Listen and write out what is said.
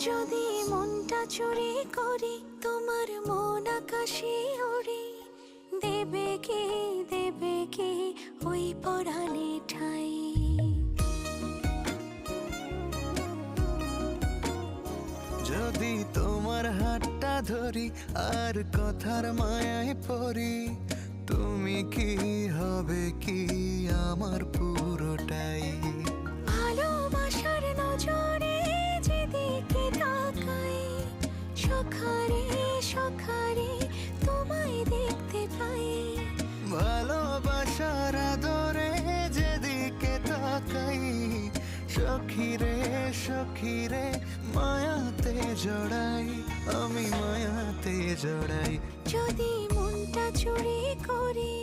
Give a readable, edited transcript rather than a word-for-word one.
যদি মনটা চুরি করি তোমার মন আকাশে ওড়ে, দেবে কি ওই পরাণে ঠাই। যদি তোমার হাতটা ধরি আর কথার মায়ায় পড়ি, তুমি কি হবে কি আমার পুরোটাই। ভালোবাসার নজরে যেদিকে তাকাই, সখারে সখারে তোমায় দেখতে পাই। ভালোবাসার আদরে যেদিকে তাকাই, সখিরে সখিরে মায়াতে জড়াই, আমি মায়াতে জড়াই। যদি মনটা চুরি করি